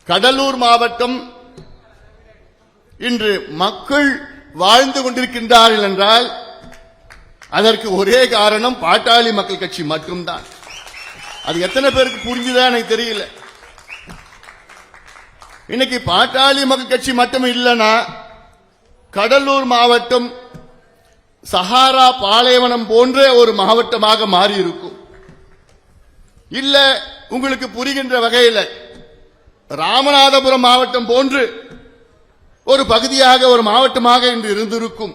கடலூர் மாவட்டம் இன்று மக்கள் வாழ்ந்து கொண்டிருக்கின்றார்கள் என்றால் அதற்கு ஒரே காரணம் பாட்டாளி மக்கள் கட்சி மட்டும்தான். அது எத்தனை பேருக்கு புரிஞ்சுதான் எனக்கு தெரியல. இன்னைக்கு பாட்டாளி மக்கள் கட்சி மட்டும் இல்லைன்னா கடலூர் மாவட்டம் சஹாரா பாலைவனம் போன்ற ஒரு மாவட்டமாக மாறி இருக்கும். இல்ல உங்களுக்கு புரிகின்ற வகையில் ராமநாதபுரம் மாவட்டம் போன்று ஒரு பகுதியாக ஒரு மாவட்டமாக இன்று இருந்திருக்கும்.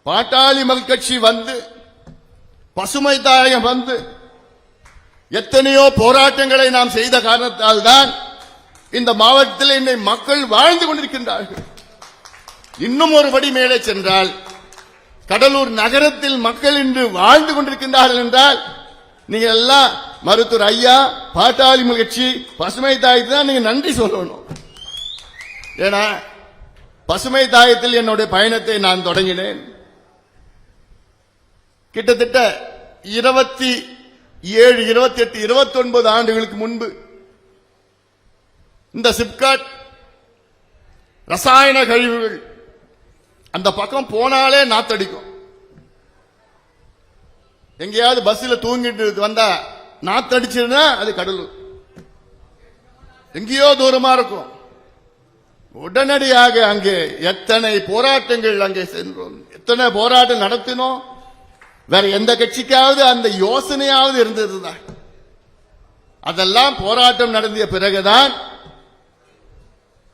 பாட்டாளி மக்கள் கட்சி வந்து பசுமை தாயம் வந்து எத்தனையோ போராட்டங்களை நாம் செய்த காரணத்தால் தான் இந்த மாவட்டத்தில் இன்னை மக்கள் வாழ்ந்து கொண்டிருக்கின்றார்கள். இன்னும் ஒரு படி மேலே சென்றால் கடலூர் நகரத்தில் மக்கள் இன்று வாழ்ந்து கொண்டிருக்கின்றார்கள் என்றால் நீங்க எல்லாம் மருத்துவர் ஐயா, பாட்டாளி மக்கள் கட்சி, பசுமை தாயத்துக்கு தான் நீங்க நன்றி சொல்லணும். ஏன்னா பசுமை தாயத்தில் என்னுடைய பயணத்தை நான் தொடங்கினேன். கிட்டத்தட்ட 27, 28, 29 ஆண்டுகளுக்கு முன்பு இந்த சிப்காட் ரசாயன கழிவுகள் அந்த பக்கம் போனாலே நாத்தடிக்கும். எங்கேயாவது பஸ்ல தூங்கிட்டு வந்தா நாத்தடிச்சுன்னா அது கடலூர். எங்கேயோ தூரமா இருக்கும். உடனடியாக அங்கே எத்தனை போராட்டங்கள் அங்கே சென்றோம், எத்தனை போராட்டம் நடத்தினோம். வேற எந்த கட்சிக்காவது அந்த யோசனையாவது இருந்ததுதான். அதெல்லாம் போராட்டம் நடந்திய பிறகுதான்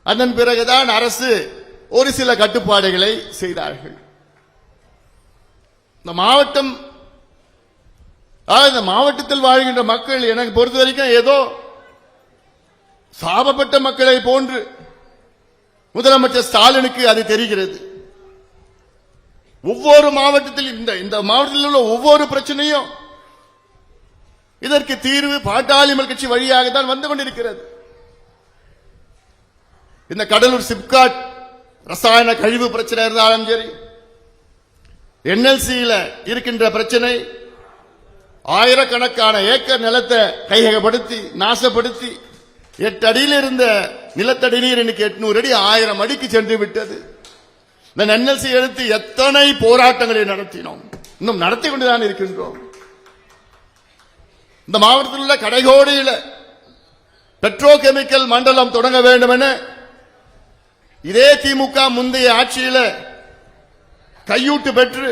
அதன் பிறகுதான் அரசு ஒரு சில கட்டுப்பாடுகளை செய்தார்கள். இந்த மாவட்டம் இந்த மாவட்டத்தில் வாழ்கின்ற மக்கள் எனக்கு பொறுத்த வரைக்கும் ஏதோ சாபப்பட்ட மக்களை போன்று முதலமைச்சர் ஸ்டாலினுக்கு அது தெரிகிறது. ஒவ்வொரு மாவட்டத்தில் இந்த மாவட்டத்தில் உள்ள ஒவ்வொரு பிரச்சனையும் இதற்கு தீர்வு பாட்டாளி மக்கள் கட்சி வழியாக தான் வந்து கொண்டிருக்கிறது. இந்த கடலூர் சிப்காட் ரசாயன கழிவு பிரச்சனை இருந்தாலும் சரி, NLC இருக்கின்ற பிரச்சனை, ஆயிரக்கணக்கான ஏக்கர் நிலத்தை கையகப்படுத்தி நாசப்படுத்தி 8 அடியில் இருந்த நிலத்தடி நீர் இன்னைக்கு 800 அடி 1000 அடிக்கு சென்று விட்டது. இந்த NLC எடுத்து எத்தனை போராட்டங்களை நடத்தினோம், இன்னும் நடத்தி கொண்டுதான் இருக்கின்றோம். இந்த மாவட்டத்தில் உள்ள கடைகோடியில் பெட்ரோ கெமிக்கல் மண்டலம் தொடங்க வேண்டும் என இதே திமுக முந்தைய ஆட்சியில் கையூட்டு பெற்று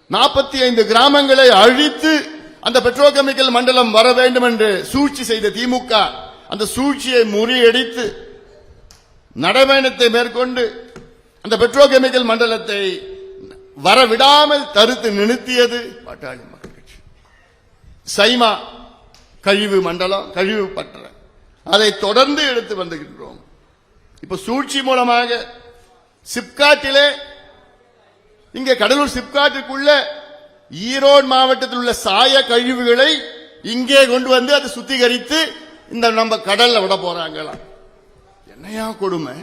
45 கிராமங்களை அழித்து அந்த பெட்ரோ கெமிக்கல் மண்டலம் வர வேண்டும் என்று சூழ்ச்சி செய்த திமுக அந்த சூழ்ச்சியை முறியடித்து நடைபயணத்தை மேற்கொண்டு அந்த பெட்ரோ கெமிக்கல் மண்டலத்தை வரவிடாமல் தடுத்து நிறுத்தியது பாட்டாளி மக்கள் கட்சி. சைமா கழிவு மண்டலம், கழிவு பற்ற அதை தொடர்ந்து எடுத்து வந்துகின்றோம். இப்ப சூழ்ச்சி மூலமாக சிப்காட்டிலே இங்கே கடலூர் சிப்காட்டுக்குள்ள ஈரோடு மாவட்டத்தில் உள்ள சாய கழிவுகளை இங்கே கொண்டு வந்து அதை சுத்திகரித்து இந்த நம்ம கடல்ல விட போறாங்களா? என்னையா கொடுமை!